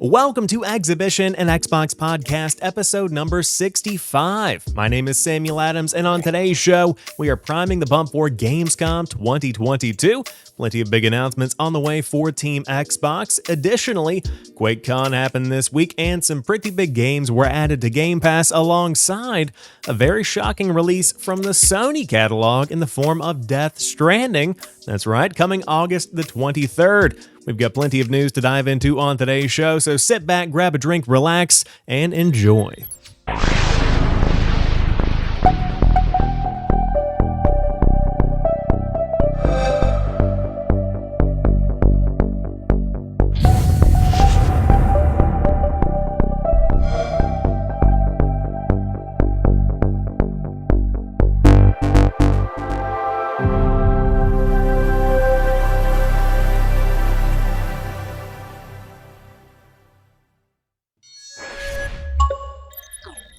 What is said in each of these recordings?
Welcome to Xhibition, an Xbox podcast, episode number 65. My name is Samuel Adams, and on today's show, we are priming the pump for Gamescom 2022. Plenty of big announcements on the way for Team Xbox. Additionally, Quakecon happened this week, and some pretty big games were added to Game Pass alongside a very shocking release from the Sony catalog in the form of Death Stranding. That's right, coming August the 23rd. We've got plenty of news to dive into on today's show, so sit back, grab a drink, relax, and enjoy.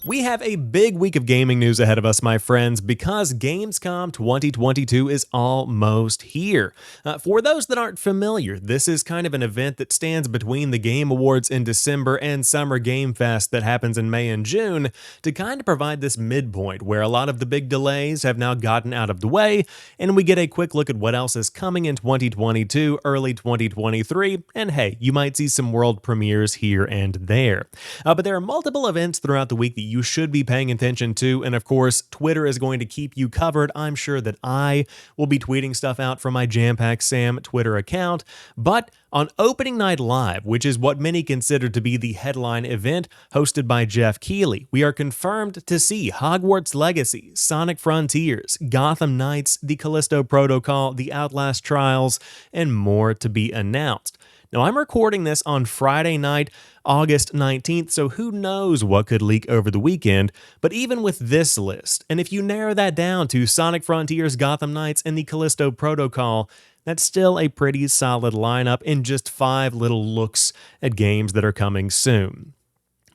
We have a big week of gaming news ahead of us, my friends, because Gamescom 2022 is almost here. For those that aren't familiar, this is kind of an event that stands between the Game Awards in December and Summer Game Fest that happens in May and June to kind of provide this midpoint where a lot of the big delays have now gotten out of the way, and we get a quick look at what else is coming in 2022, early 2023, and hey, you might see some world premieres here and there. But there are multiple events throughout the week that you should be paying attention to, and of course, Twitter is going to keep you covered. I'm sure that I will be tweeting stuff out from my Jampack Sam Twitter account, but on Opening Night Live, which is what many consider to be the headline event hosted by Geoff Keighley, we are confirmed to see Hogwarts Legacy, Sonic Frontiers, Gotham Knights, the Callisto Protocol, the Outlast Trials, and more to be announced. Now, I'm recording this on Friday night, August 19th, so who knows what could leak over the weekend, but even with this list, and if you narrow that down to Sonic Frontiers, Gotham Knights, and the Callisto Protocol, that's still a pretty solid lineup in just 5 little looks at games that are coming soon.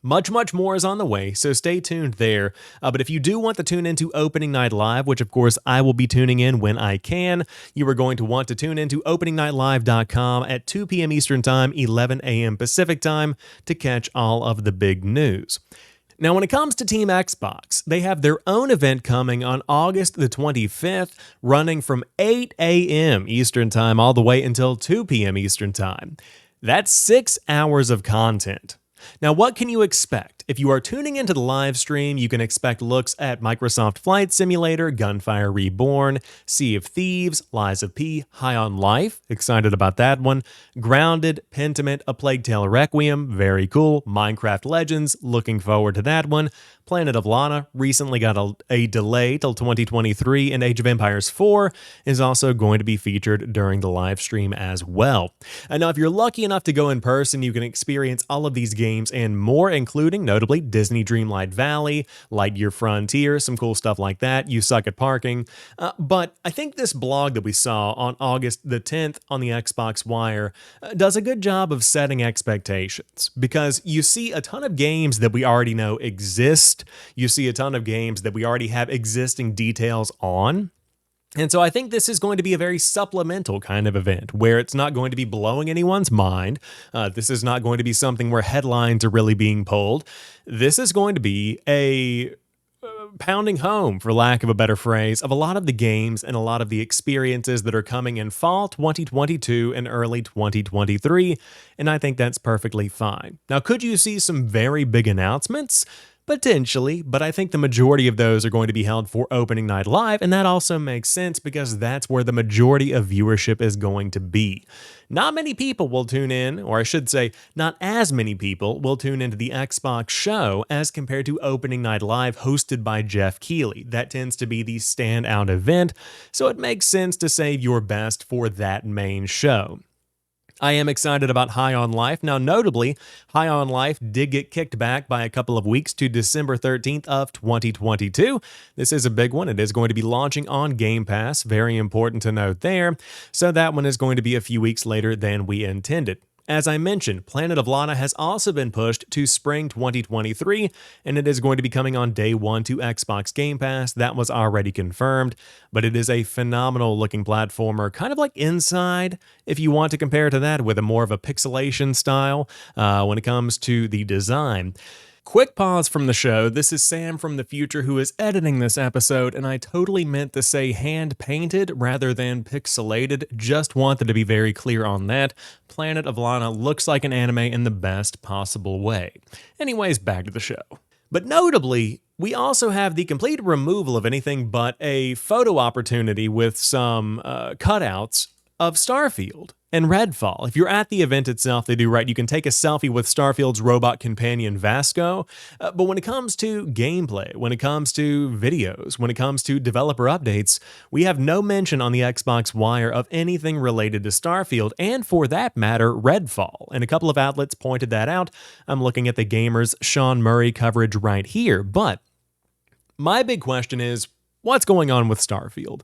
Much more is on the way, so stay tuned there. But if you do want to tune into Opening Night Live, which of course I will be tuning in when I can, you are going to want to tune into openingnightlive.com at 2 p.m. Eastern Time, 11 a.m. Pacific Time to catch all of the big news. Now, when it comes to Team Xbox, they have their own event coming on August the 25th, running from 8 a.m. Eastern Time all the way until 2 p.m. Eastern Time. That's 6 hours of content. Now, what can you expect? If you are tuning into the live stream, you can expect looks at Microsoft Flight Simulator, Gunfire Reborn, Sea of Thieves, Lies of P, High on Life, excited about that one, Grounded, Pentiment, A Plague Tale Requiem, very cool, Minecraft Legends, looking forward to that one, Planet of Lana recently got a delay till 2023, and Age of Empires 4 is also going to be featured during the live stream as well. And now, if you're lucky enough to go in person, you can experience all of these games and more, including notably Disney Dreamlight Valley, Lightyear Frontier, some cool stuff like that. You suck at parking. But I think this blog that we saw on August the 10th on the Xbox Wire does a good job of setting expectations, because you see a ton of games that we already know exist. You see a ton of games that we already have existing details on. And so I think this is going to be a very supplemental kind of event where it's not going to be blowing anyone's mind. This is not going to be something where headlines are really being pulled. This is going to be a pounding home, for lack of a better phrase, of a lot of the games and a lot of the experiences that are coming in fall 2022 and early 2023. And I think that's perfectly fine. Now, could you see some very big announcements? Potentially, but I think the majority of those are going to be held for Opening Night Live, and that also makes sense because that's where the majority of viewership is going to be. Not many people will tune in, or I should say, not as many people will tune into the Xbox show as compared to Opening Night Live hosted by Geoff Keighley. That tends to be the standout event, so it makes sense to save your best for that main show. I am excited about High on Life. Now, notably, High on Life did get kicked back by a couple of weeks to December 13th of 2022. This is a big one. It is going to be launching on Game Pass. Very important to note there. So that one is going to be a few weeks later than we intended. As I mentioned, Planet of Lana has also been pushed to spring 2023, and it is going to be coming on day one to Xbox Game Pass. That was already confirmed, but it is a phenomenal looking platformer, kind of like Inside, if you want to compare to that, with a more of a pixelation style when it comes to the design. Quick pause from the show. This is Sam from the future who is editing this episode, and I totally meant to say hand-painted rather than pixelated. Just wanted to be very clear on that. Planet of Lana looks like an anime in the best possible way. Anyways, back to the show. But notably, we also have the complete removal of anything but a photo opportunity with some cutouts of Starfield and Redfall. If you're at the event itself, they do right. You can take a selfie with Starfield's robot companion Vasco. But when it comes to gameplay, when it comes to videos, when it comes to developer updates, we have no mention on the Xbox Wire of anything related to Starfield, and for that matter, Redfall. And a couple of outlets pointed that out. I'm looking at the Gamer's Sean Murray coverage right here. But my big question is, what's going on with Starfield?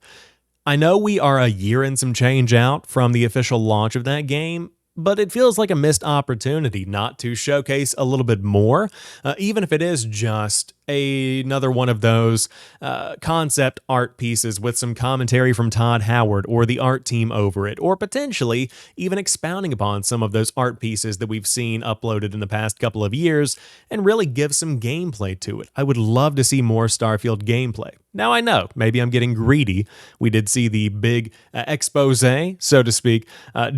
I know we are a year and some change out from the official launch of that game, but it feels like a missed opportunity not to showcase a little bit more, even if it is just another one of those concept art pieces with some commentary from Todd Howard or the art team over it, or potentially even expounding upon some of those art pieces that we've seen uploaded in the past couple of years and really give some gameplay to it. I would love to see more Starfield gameplay. Now, I know, maybe I'm getting greedy. We did see the big expose, so to speak,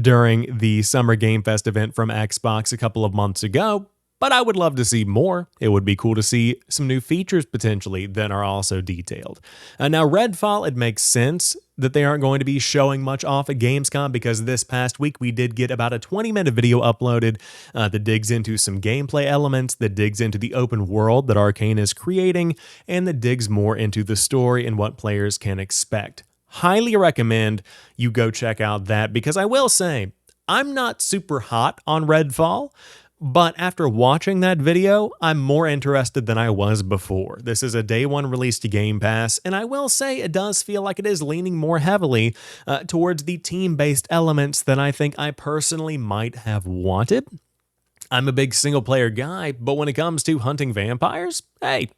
during the Summer Game Fest event from Xbox a couple of months ago, but I would love to see more. It would be cool to see some new features potentially that are also detailed. Now, Redfall, it makes sense that they aren't going to be showing much off at Gamescom because this past week we did get about a 20-minute video uploaded that digs into some gameplay elements, that digs into the open world that Arcane is creating, and that digs more into the story and what players can expect. Highly recommend you go check out that, because I will say, I'm not super hot on Redfall, but after watching that video, I'm more interested than I was before. This is a day one release to Game Pass, and I will say it does feel like it is leaning more heavily towards the team-based elements than I think I personally might have wanted. I'm a big single-player guy, but when it comes to hunting vampires, hey,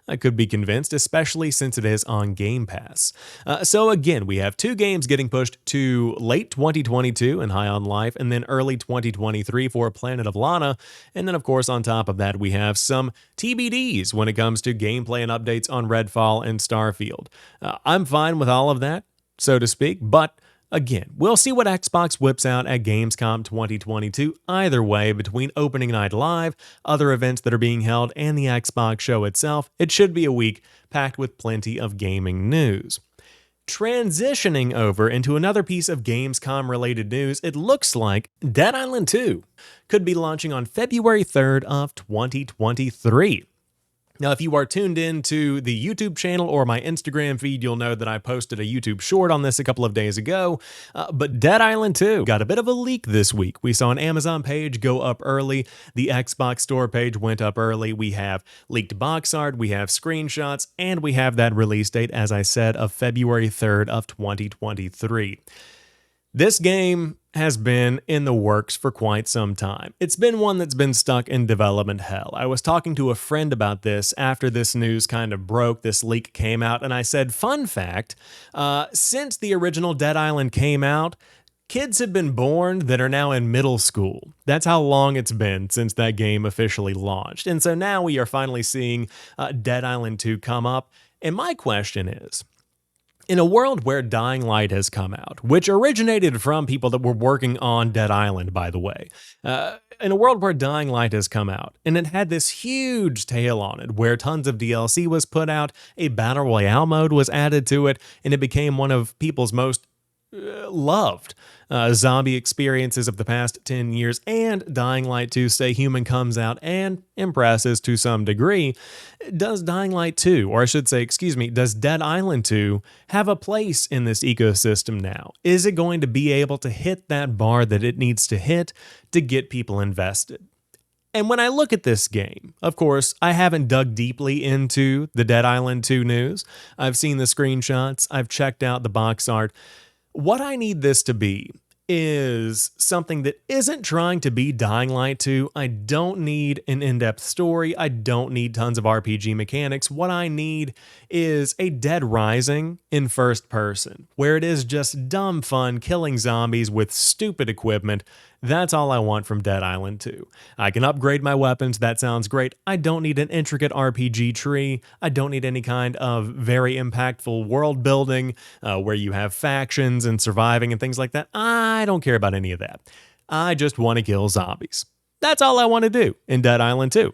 I could be convinced, especially since it is on Game Pass. So again, we have two games getting pushed to late 2022 in High on Life, and then early 2023 for Planet of Lana. And then, of course, on top of that, we have some TBDs when it comes to gameplay and updates on Redfall and Starfield. I'm fine with all of that, so to speak, but again, we'll see what Xbox whips out at Gamescom 2022. Either way, between opening night live, other events that are being held, and the Xbox show itself, it should be a week packed with plenty of gaming news. Transitioning over into another piece of Gamescom-related news, it looks like Dead Island 2 could be launching on February 3rd of 2023. Now, if you are tuned in to the YouTube channel or my Instagram feed, you'll know that I posted a YouTube short on this a couple of days ago. But Dead Island 2 got a bit of a leak this week. We saw an Amazon page go up early. The Xbox Store page went up early. We have leaked box art, we have screenshots, and we have that release date, as I said, of February 3rd of 2023. This game has been in the works for quite some time. It's been one that's been stuck in development hell. I was talking to a friend about this after this news kind of broke, this leak came out, and I said, fun fact, since the original Dead Island came out, kids have been born that are now in middle school. That's how long it's been since that game officially launched. And so now we are finally seeing Dead Island 2 come up. And my question is, in a world where Dying Light has come out, which originated from people that were working on Dead Island, by the way, in a world where Dying Light has come out, and it had this huge tail on it, where tons of DLC was put out, a Battle Royale mode was added to it, and it became one of people's most loved zombie experiences of the past 10 years, and Dying Light 2 Stay Human comes out and impresses to some degree. Does Dying Light 2, or I should say, does Dead Island 2 have a place in this ecosystem now? Is it going to be able to hit that bar that it needs to hit to get people invested? And when I look at this game, of course, I haven't dug deeply into the Dead Island 2 news. I've seen the screenshots, I've checked out the box art. What I need this to be is something that isn't trying to be Dying Light 2. I don't need an in-depth story. I don't need tons of RPG mechanics. What I need is a Dead Rising in first person, where it is just dumb fun killing zombies with stupid equipment. That's all I want from Dead Island 2. I can upgrade my weapons, that sounds great. I don't need an intricate RPG tree. I don't need any kind of very impactful world building where you have factions and surviving and things like that. I don't care about any of that. I just want to kill zombies. That's all I want to do in Dead Island 2.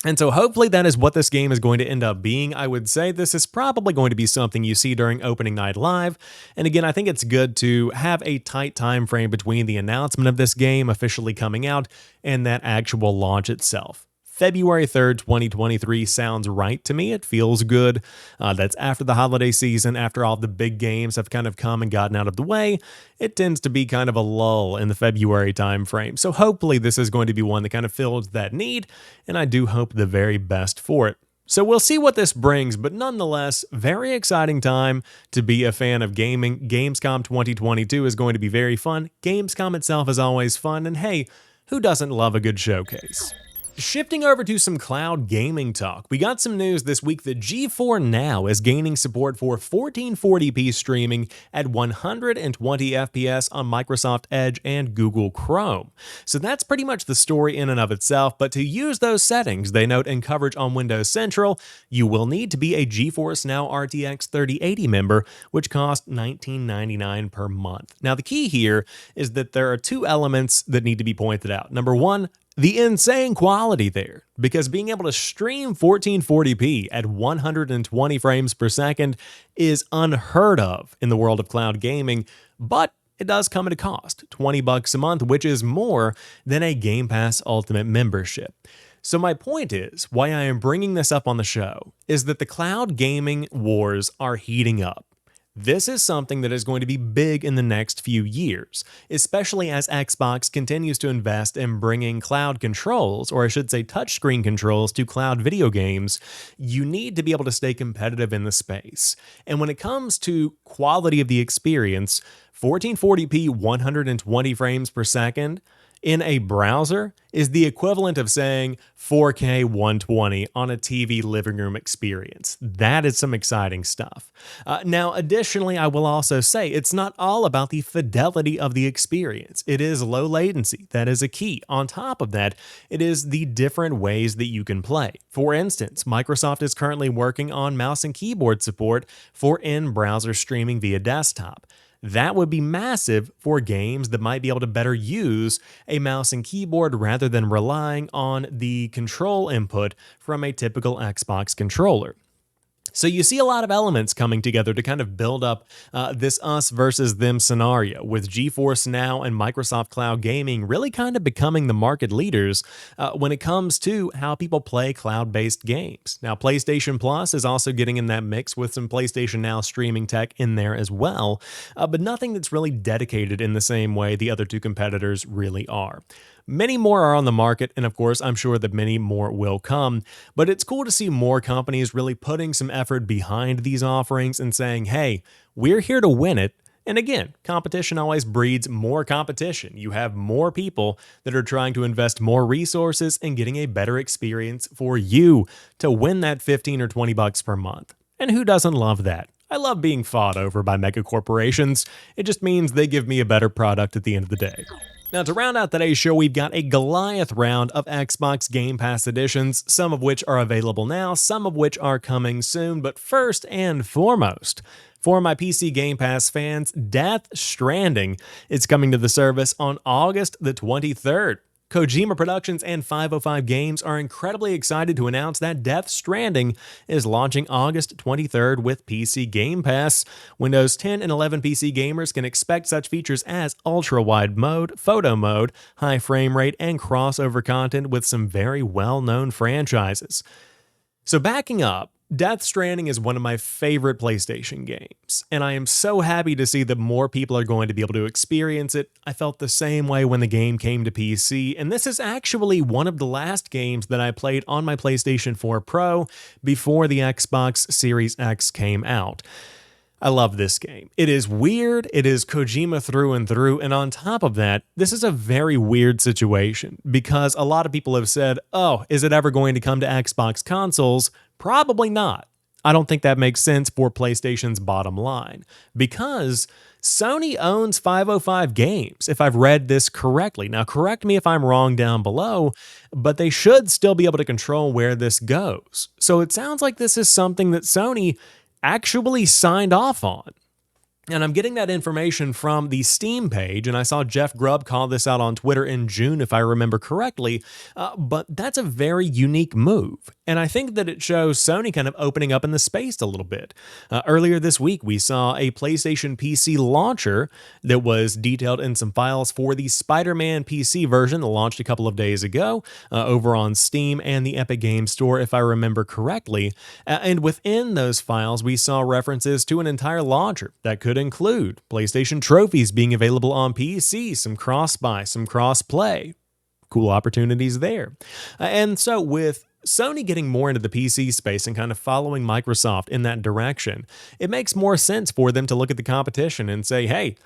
And so hopefully that is what this game is going to end up being. I would say this is probably going to be something you see during opening night live. And again, I think it's good to have a tight time frame between the announcement of this game officially coming out and that actual launch itself. February 3rd, 2023 sounds right to me. It feels good. That's after the holiday season, after all the big games have kind of come and gotten out of the way. It tends to be kind of a lull in the February time frame. So hopefully this is going to be one that kind of fills that need, and I do hope the very best for it. So we'll see what this brings, but nonetheless, very exciting time to be a fan of gaming. Gamescom 2022 is going to be very fun. Gamescom itself is always fun, and hey, who doesn't love a good showcase? Shifting over to some cloud gaming talk, we got some news this week that GeForce Now is gaining support for 1440p streaming at 120 FPS on Microsoft Edge and Google Chrome. So that's pretty much the story in and of itself, but to use those settings, they note in coverage on Windows Central, you will need to be a GeForce Now RTX 3080 member, which costs $19.99 per month. Now the key here is that there are two elements that need to be pointed out. Number one, the insane quality there, because being able to stream 1440p at 120 frames per second is unheard of in the world of cloud gaming, but it does come at a cost, $20 a month, which is more than a Game Pass Ultimate membership. So my point is, why I am bringing this up on the show, is that the cloud gaming wars are heating up. This is something that is going to be big in the next few years, especially as Xbox continues to invest in bringing cloud controls, or I should say touchscreen controls, to cloud video games. You need to be able to stay competitive in the space. And when it comes to quality of the experience, 1440p 120 frames per second in a browser is the equivalent of saying 4K 120 on a TV living room experience. That is some exciting stuff. Now, additionally, I will also say it's not all about the fidelity of the experience. It is low latency. That is a key. On top of that, it is the different ways that you can play. For instance, Microsoft is currently working on mouse and keyboard support for in-browser streaming via desktop. That would be massive for games that might be able to better use a mouse and keyboard rather than relying on the control input from a typical Xbox controller. So you see a lot of elements coming together to kind of build up this us versus them scenario, with GeForce Now and Microsoft Cloud Gaming really kind of becoming the market leaders when it comes to how people play cloud-based games. Now, PlayStation Plus is also getting in that mix with some PlayStation Now streaming tech in there as well, but nothing that's really dedicated in the same way the other two competitors really are. Many more are on the market, and of course, I'm sure that many more will come, but it's cool to see more companies really putting some effort behind these offerings and saying, hey, we're here to win it. And again, competition always breeds more competition. You have more people that are trying to invest more resources in getting a better experience for you to win that $15 or $20 per month. And who doesn't love that? I love being fought over by mega corporations. It just means they give me a better product at the end of the day. Now, to round out today's show, we've got a Goliath round of Xbox Game Pass editions, some of which are available now, some of which are coming soon. But first and foremost, for my PC Game Pass fans, Death Stranding is coming to the service on August the 23rd. Kojima Productions and 505 Games are incredibly excited to announce that Death Stranding is launching August 23rd with PC Game Pass. Windows 10 and 11 PC gamers can expect such features as ultra-wide mode, photo mode, high frame rate, and crossover content with some very well-known franchises. So backing up, Death Stranding is one of my favorite PlayStation games, and I am so happy to see that more people are going to be able to experience it. I felt the same way when the game came to PC, and this is actually one of the last games that I played on my PlayStation 4 Pro before the Xbox Series X came out. I love this game. It is weird, it is Kojima through and through, and on top of that, this is a very weird situation because a lot of people have said, oh, is it ever going to come to Xbox consoles? Probably not. I don't think that makes sense for PlayStation's bottom line because Sony owns 505 Games, if I've read this correctly. Now, correct me if I'm wrong down below, but they should still be able to control where this goes. So it sounds like this is something that Sony actually signed off on. And I'm getting that information from the Steam page, and I saw Jeff Grubb call this out on Twitter in June, if I remember correctly, but that's a very unique move. And I think that it shows Sony kind of opening up in the space a little bit. Earlier this week, we saw a PlayStation PC launcher that was detailed in some files for the Spider-Man PC version that launched a couple of days ago over on Steam and the Epic Games Store, if I remember correctly. And within those files, we saw references to an entire launcher that could include PlayStation trophies being available on PC, some cross-buy, some cross-play. Cool opportunities there. And so with Sony getting more into the PC space and kind of following Microsoft in that direction, it makes more sense for them to look at the competition and say, hey,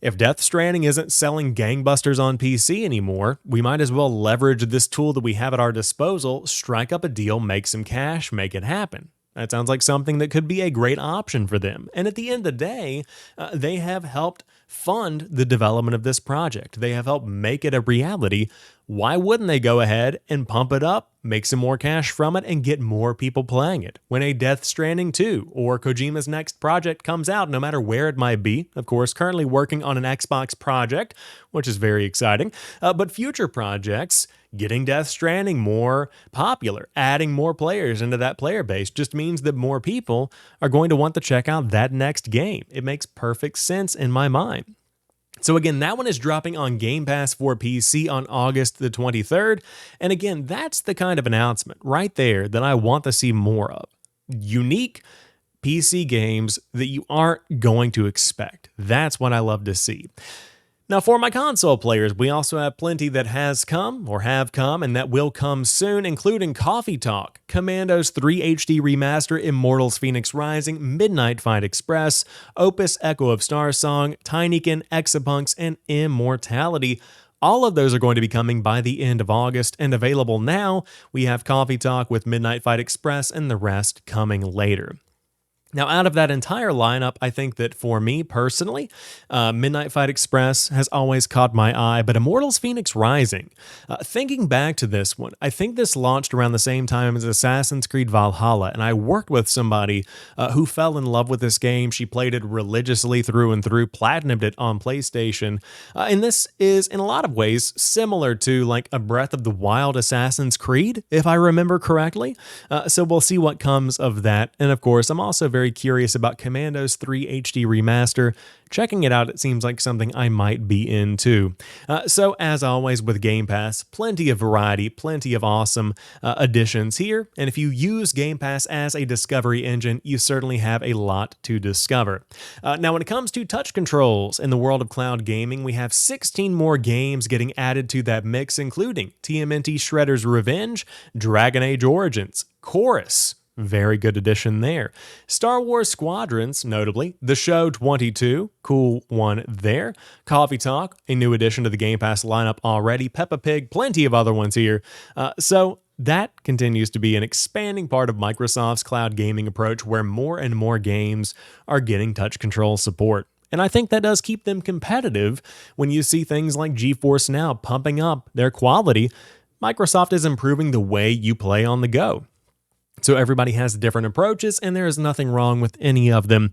if Death Stranding isn't selling gangbusters on PC anymore, we might as well leverage this tool that we have at our disposal, strike up a deal, make some cash, make it happen. That sounds like something that could be a great option for them. And at the end of the day, they have helped fund the development of this project. They have helped make it a reality. Why wouldn't they go ahead and pump it up, make some more cash from it, and get more people playing it? When a Death Stranding 2 or Kojima's next project comes out, no matter where it might be, of course, currently working on an Xbox project, which is very exciting, but future projects, getting Death Stranding more popular, adding more players into that player base just means that more people are going to want to check out that next game. It makes perfect sense in my mind. So again, that one is dropping on Game Pass for PC on August the 23rd. And again, that's the kind of announcement right there that I want to see more of. Unique PC games that you aren't going to expect. That's what I love to see. Now, for my console players, we also have plenty that has come or have come and that will come soon, including Coffee Talk, Commandos 3 HD Remaster, Immortals Phoenix Rising, Midnight Fight Express, Opus Echo of Starsong, Tinykin, Exapunks, and Immortality. All of those are going to be coming by the end of August and available now. We have Coffee Talk with Midnight Fight Express and the rest coming later. Now, out of that entire lineup, I think that for me personally, Midnight Fight Express has always caught my eye, but Immortals Phoenix Rising, thinking back to this one, I think this launched around the same time as Assassin's Creed Valhalla, and I worked with somebody who fell in love with this game. She played it religiously through and through, platinumed it on PlayStation, and this is in a lot of ways similar to like a Breath of the Wild Assassin's Creed, if I remember correctly. So we'll see what comes of that, and of course, I'm also very curious about Commandos 3 HD Remaster. Checking it out, it seems like something I might be into. So as always with Game Pass, plenty of variety, plenty of awesome additions here. And if you use Game Pass as a discovery engine, you certainly have a lot to discover. Now, when it comes to touch controls in the world of cloud gaming, we have 16 more games getting added to that mix, including TMNT Shredder's Revenge, Dragon Age Origins, Chorus, very good addition there. Star Wars Squadrons, notably. The Show 22, cool one there. Coffee Talk, a new addition to the Game Pass lineup already. Peppa Pig, plenty of other ones here. So that continues to be an expanding part of Microsoft's cloud gaming approach where more and more games are getting touch control support. And I think that does keep them competitive when you see things like GeForce Now pumping up their quality. Microsoft is improving the way you play on the go. So everybody has different approaches, and there is nothing wrong with any of them.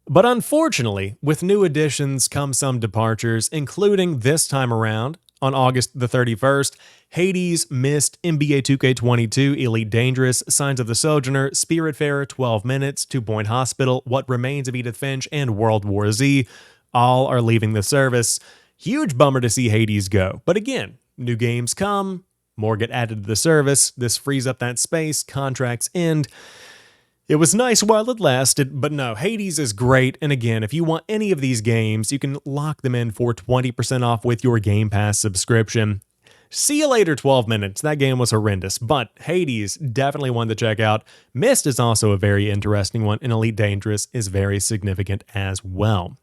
But unfortunately, with new additions come some departures, including this time around, on August the 31st, Hades, Myst, NBA 2K22, Elite Dangerous, Signs of the Sojourner, Spiritfarer, 12 Minutes, 2 Point Hospital, What Remains of Edith Finch, and World War Z all are leaving the service. Huge bummer to see Hades go. But again, new games come, more get added to the service, this frees up that space, contracts end. It was nice while it lasted, but no, Hades is great, and again, if you want any of these games, you can lock them in for 20% off with your Game Pass subscription. See you later, 12 minutes. That game was horrendous, but Hades, definitely one to check out. Myst is also a very interesting one, and Elite Dangerous is very significant as well.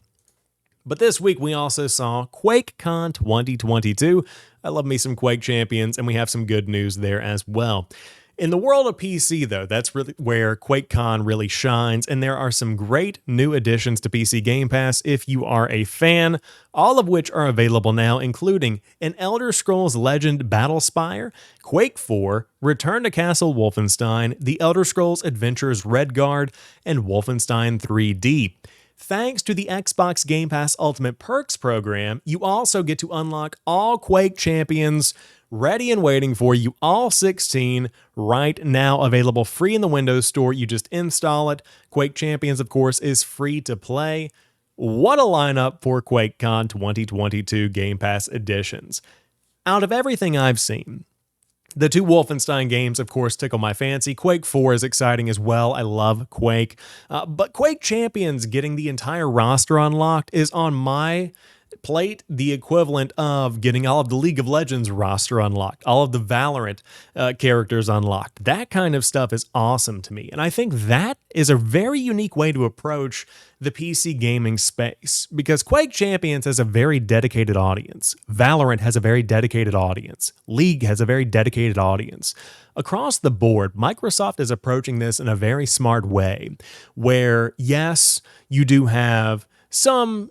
But this week, we also saw Quakecon 2022. I love me some Quake champions, and we have some good news there as well. In the world of PC, though, that's really where QuakeCon really shines, and there are some great new additions to PC Game Pass if you are a fan, all of which are available now, including an Elder Scrolls Legend Battlespire, Quake 4, Return to Castle Wolfenstein, The Elder Scrolls Adventures Redguard, and Wolfenstein 3D. Thanks to the Xbox Game Pass Ultimate Perks program, you also get to unlock all Quake champions ready and waiting for you, all 16, right now available free in the Windows Store. You just install it. Quake Champions, of course, is free to play. What a lineup for QuakeCon 2022 Game Pass editions. Out of everything I've seen, the two Wolfenstein games, of course, tickle my fancy. Quake 4 is exciting as well. I love Quake. But Quake Champions getting the entire roster unlocked is on my plate the equivalent of getting all of the League of Legends roster unlocked, all of the Valorant characters unlocked. That kind of stuff is awesome to me. And I think that is a very unique way to approach the PC gaming space, because Quake Champions has a very dedicated audience. Valorant has a very dedicated audience. League has a very dedicated audience. Across the board, Microsoft is approaching this in a very smart way, where yes, you do have some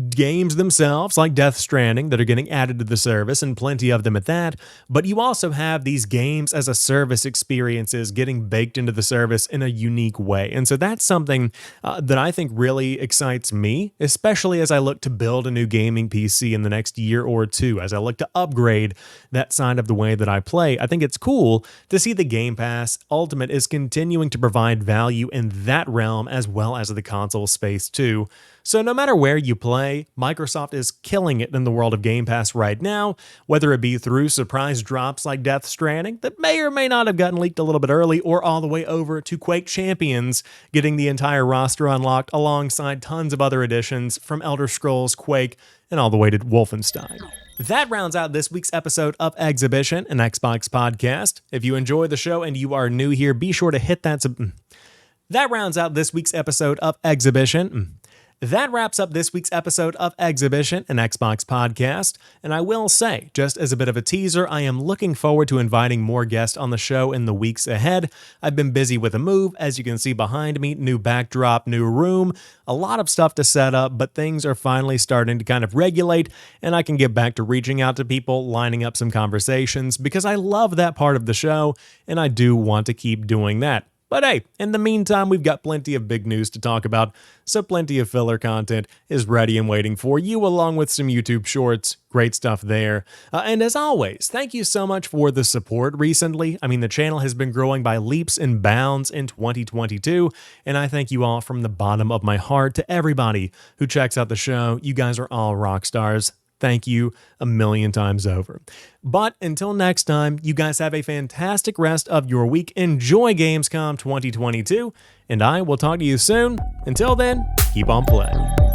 games themselves like Death Stranding that are getting added to the service, and plenty of them at that, but you also have these games as a service experiences getting baked into the service in a unique way. And so that's something that I think really excites me, especially as I look to build a new gaming PC in the next year or two, as I look to upgrade that side of the way that I play. I think it's cool to see the Game Pass Ultimate is continuing to provide value in that realm as well as the console space too. So no matter where you play, Microsoft is killing it in the world of Game Pass right now, whether it be through surprise drops like Death Stranding that may or may not have gotten leaked a little bit early, or all the way over to Quake Champions getting the entire roster unlocked alongside tons of other additions from Elder Scrolls, Quake, and all the way to Wolfenstein. That rounds out this week's episode of Xhibition, an Xbox podcast. If you enjoy the show and you are new here, be sure to hit that That rounds out this week's episode of Xhibition. That wraps up this week's episode of Xhibition, an Xbox podcast, and I will say, just as a bit of a teaser, I am looking forward to inviting more guests on the show in the weeks ahead. I've been busy with a move, as you can see behind me, new backdrop, new room, a lot of stuff to set up, but things are finally starting to kind of regulate, and I can get back to reaching out to people, lining up some conversations, because I love that part of the show, and I do want to keep doing that. But hey, in the meantime, we've got plenty of big news to talk about, so plenty of filler content is ready and waiting for you, along with some YouTube shorts. Great stuff there. And as always, thank you so much for the support recently. I mean, the channel has been growing by leaps and bounds in 2022, and I thank you all from the bottom of my heart. To everybody who checks out the show, you guys are all rock stars. Thank you a million times over. But until next time, you guys have a fantastic rest of your week. Enjoy Gamescom 2022, and I will talk to you soon. Until then, keep on playing.